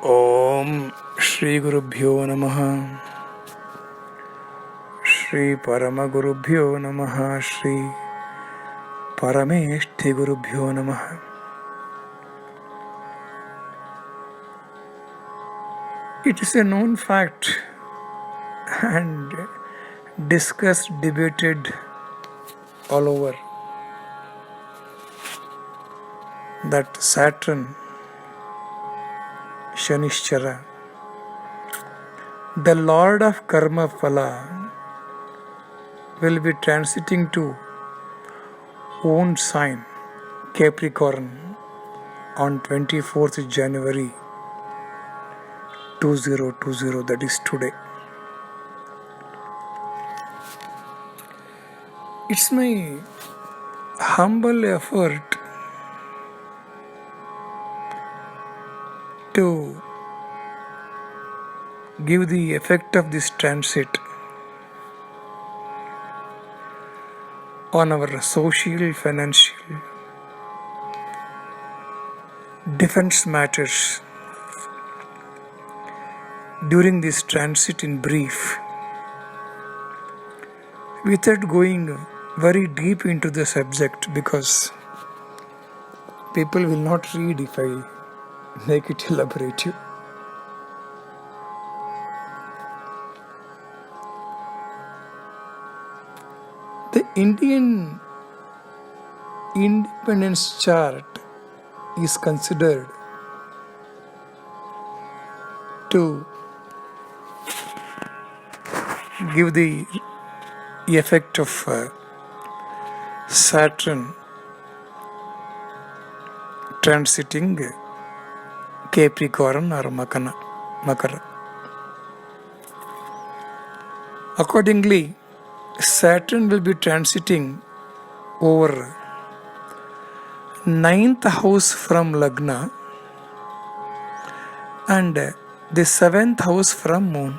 ओम श्री गुरुभ्यो नमः। श्री परम गुरुभ्यो नमः। श्री परमेष्ठि गुरुभ्यो नमः। It is a known fact and discussed, debated all over that Saturn, Shanishchara, the Lord of Karma Phala, will be transiting to own sign Capricorn on 24th January 2020, that is today. It's my humble effort to give the effect of this transit on our social, financial, defense matters during this transit in brief, without going very deep into the subject, because people will not read if I make it elaborative. The Indian independence chart is considered to give the effect of Saturn transiting Capricorn or Makara. Accordingly, Saturn will be transiting over 9th house from Lagna and the 7th house from Moon.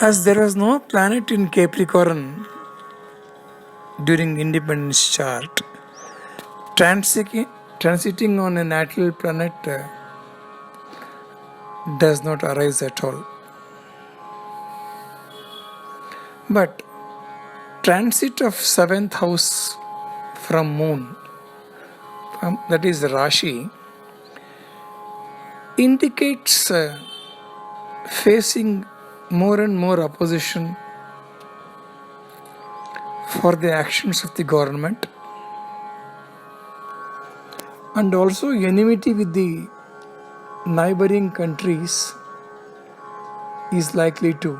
As there was no planet in Capricorn during independence chart, transiting on a natal planet does not arise at all. But transit of 7th house from Moon, that is Rashi, indicates facing more and more opposition for the actions of the government, and also enmity with the neighboring countries is likely to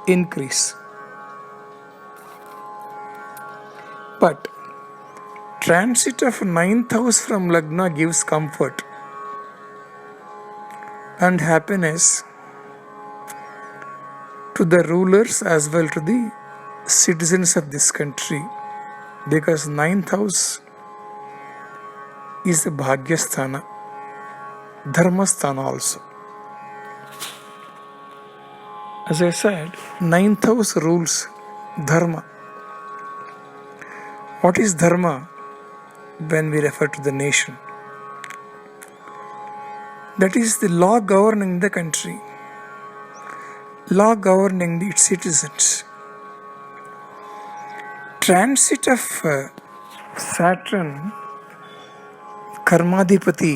increase. But transit of 9th house from Lagna gives comfort and happiness to the rulers as well to the citizens of this country, because 9th house is the Bhagyasthana, Dharmasthana also. As I said, 9th house rules Dharma. What is Dharma when we refer to the nation? That is the law governing the country, law governing its citizens. Transit of Saturn, Karmadhipati,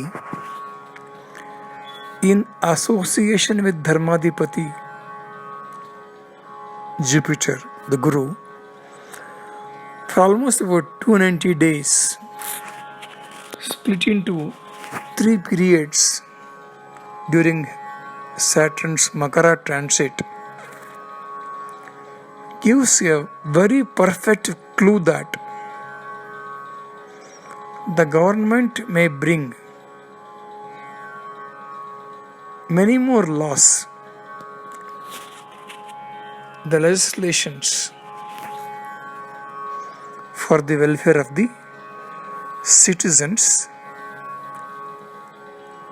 in association with Dharmadhipati, Jupiter, the Guru, for almost about 290 days, split into 3 periods during Saturn's Makara transit, gives a very perfect clue that the government may bring many more laws, the legislations for the welfare of the citizens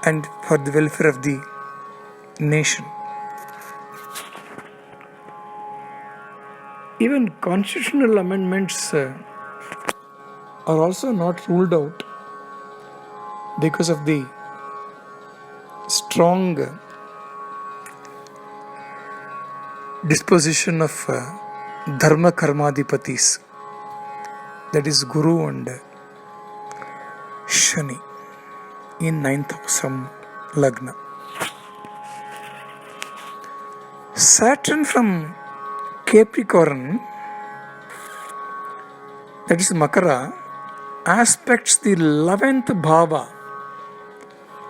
and for the welfare of the nation. Even constitutional amendments are also not ruled out because of the strong disposition of dharma karmadhipatis, that is Guru and Shani in 9th house from Lagna. Saturn from Capricorn, that is Makara, aspects the 11th bhava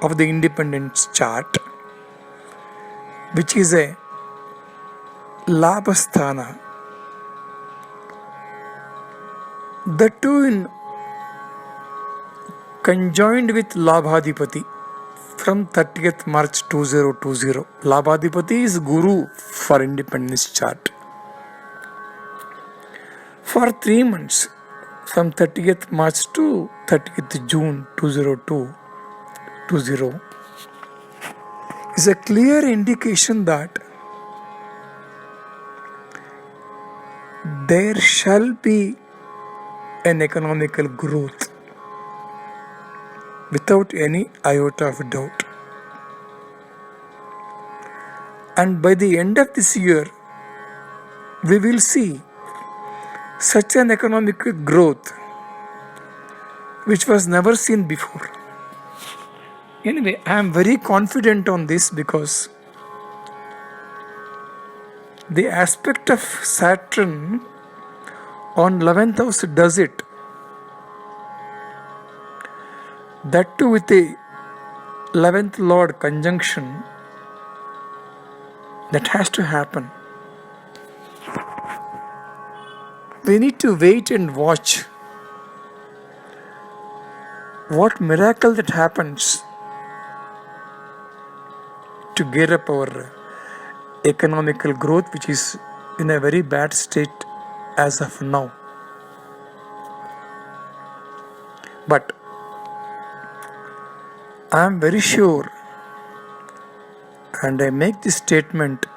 of the independence chart, which is a Labhasthana. The two in conjoined with Labhadipati from 30th March 2020. Labhadipati is Guru for independence chart. For 3 months, from 30th March to 30th June 2020, is a clear indication that there shall be an economical growth without any iota of doubt. And by the end of this year, we will see such an economic growth which was never seen before. Anyway, I am very confident on this because the aspect of Saturn on 11th house does it. That too with the 11th Lord conjunction, that has to happen. We need to wait and watch what miracle that happens to gear up our economical growth, which is in a very bad state as of now. But I am very sure, and I make this statement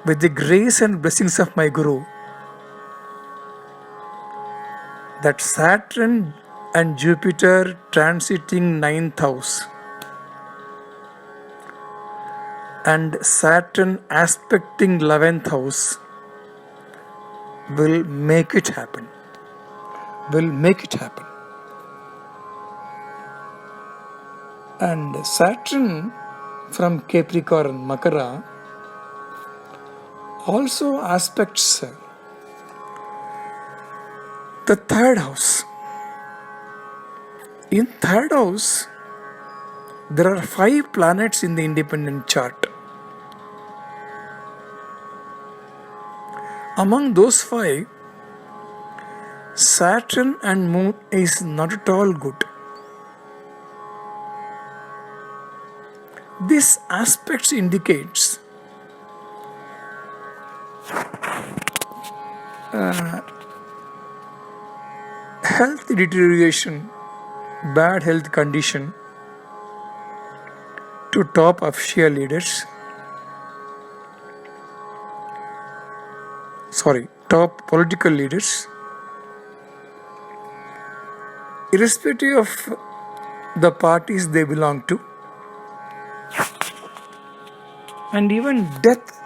with the grace and blessings of my Guru, that Saturn and Jupiter transiting 9th house and Saturn aspecting 11th house will make it happen. And Saturn from Capricorn, Makara, also aspects the 3rd house. In 3rd house, there are 5 planets in the independent chart. Among those 5, Saturn and Moon is not at all good. This aspect indicates health deterioration, bad health condition to top official leaders, top political leaders, irrespective of the parties they belong to, and even death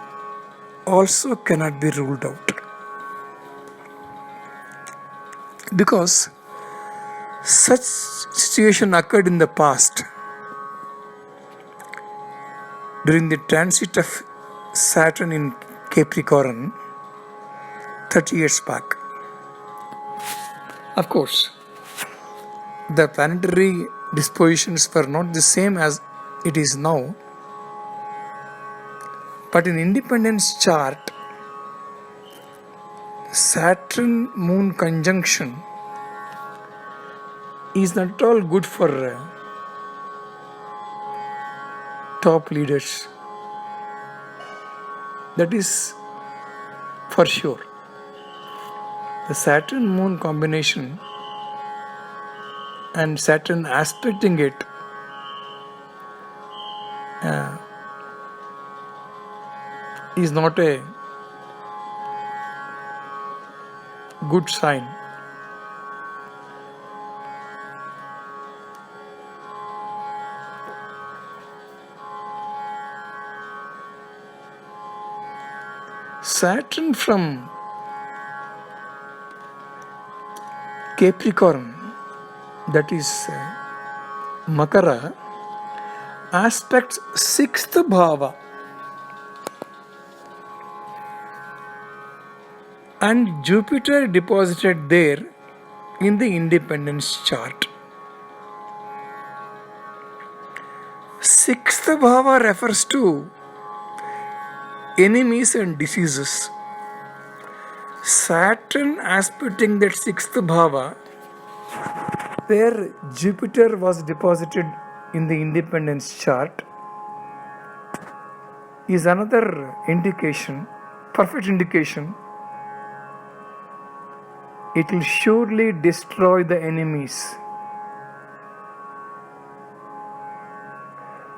also cannot be ruled out. Because such situation occurred in the past during the transit of Saturn in Capricorn 30 years back. Of course, the planetary dispositions were not the same as it is now, but in independence chart, Saturn Moon conjunction is not at all good for top leaders. That is for sure. The Saturn Moon combination and Saturn aspecting it is not a good sign Saturn from Capricorn, that is Makara, aspects sixth bhava, and Jupiter deposited there in the independence chart. Sixth bhava refers to enemies and diseases. Saturn aspecting that sixth bhava, where Jupiter was deposited in the independence chart, is another indication, perfect indication. It will surely destroy the enemies.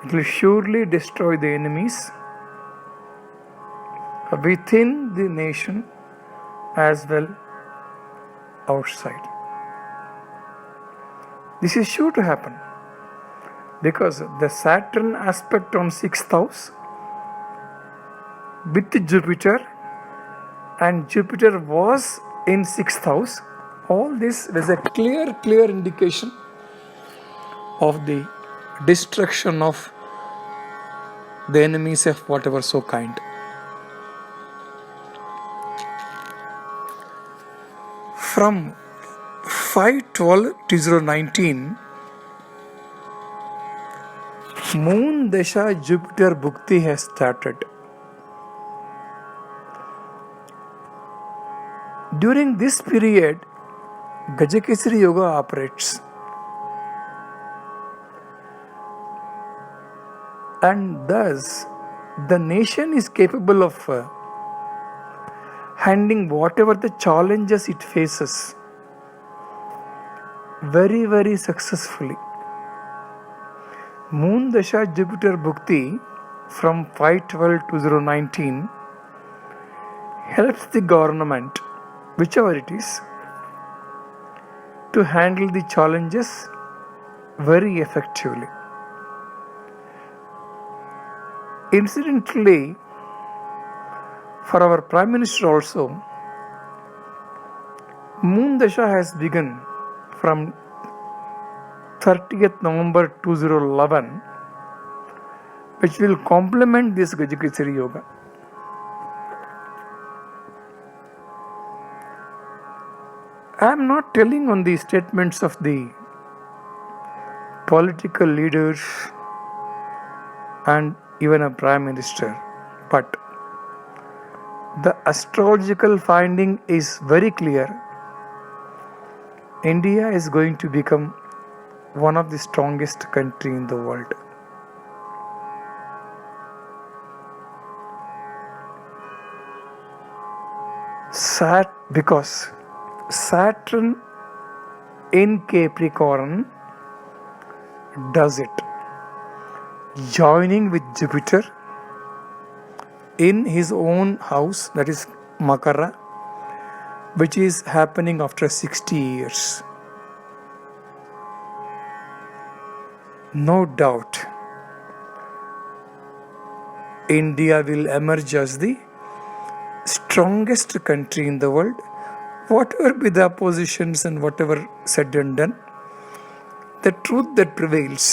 It will surely destroy the enemies within the nation as well outside. This is sure to happen because the Saturn aspect on 6th house with Jupiter, and Jupiter was in 6th house. All this is a clear indication of the destruction of the enemies of whatever so kind. From 5/12/2019, Moon Dasha Jupiter Bhukti has started. During this period, Gajakesari Yoga operates, and thus the nation is capable of handling whatever the challenges it faces very successfully. Moon Dasha Jupiter Bhukti from 5/12/2019 helps the government, whichever it is, to handle the challenges very effectively. Incidentally, for our Prime Minister also, Moon Dasha has begun from 30th November 2011, which will complement this Gajakesari Yoga. I am not telling on the statements of the political leaders and even a Prime Minister, but the astrological finding is very clear. India is going to become one of the strongest country in the world. Because Saturn in Capricorn does it, joining with Jupiter in his own house, that is Makara, which is happening after 60 years. No doubt, India will emerge as the strongest country in the world. Whatever be the oppositions and whatever said and done, the truth that prevails.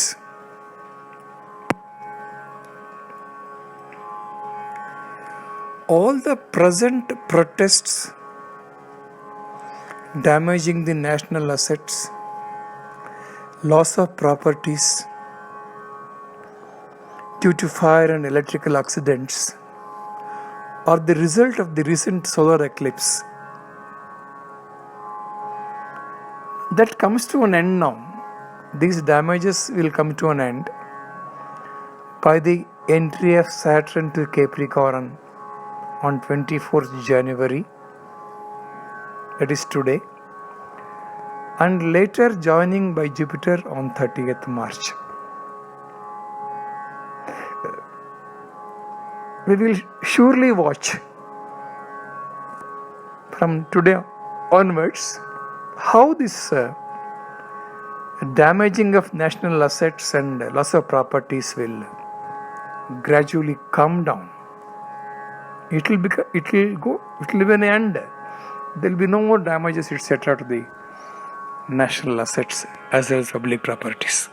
All the present protests damaging the national assets, loss of properties due to fire and electrical accidents are the result of the recent solar eclipse. That comes to an end now. These damages will come to an end by the entry of Saturn to Capricorn on 24th January, that is today, and later joining by Jupiter on 30th March. We will surely watch from today onwards how this damaging of national assets and loss of properties will gradually come down. It will be an end. There will be no more damages, etc. to the national assets as well as public properties.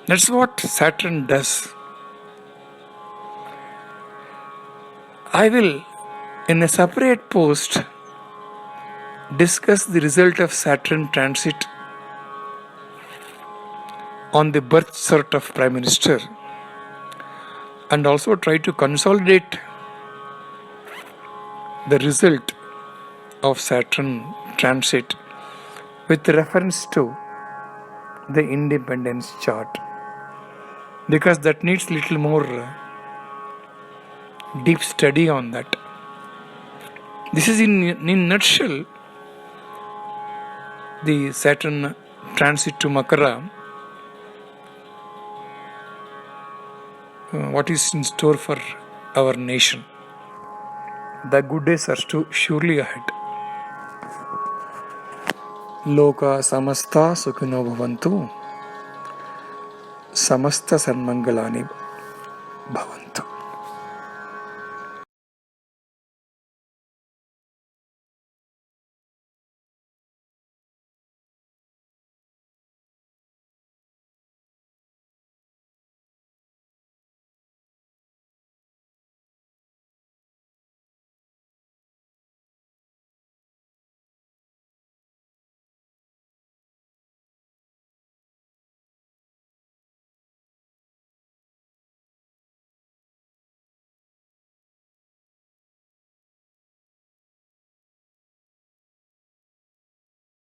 That's what Saturn does. I will, in a separate post, discuss the result of Saturn transit on the birth chart of Prime Minister, and also try to consolidate the result of Saturn transit with reference to the independence chart, because that needs little more deep study on that. This is in nutshell the Saturn transit to Makara. What is in store for our nation? The good days are surely ahead. Loka samasta sukhino bhavantu, samasta sanmangalani bhavantu.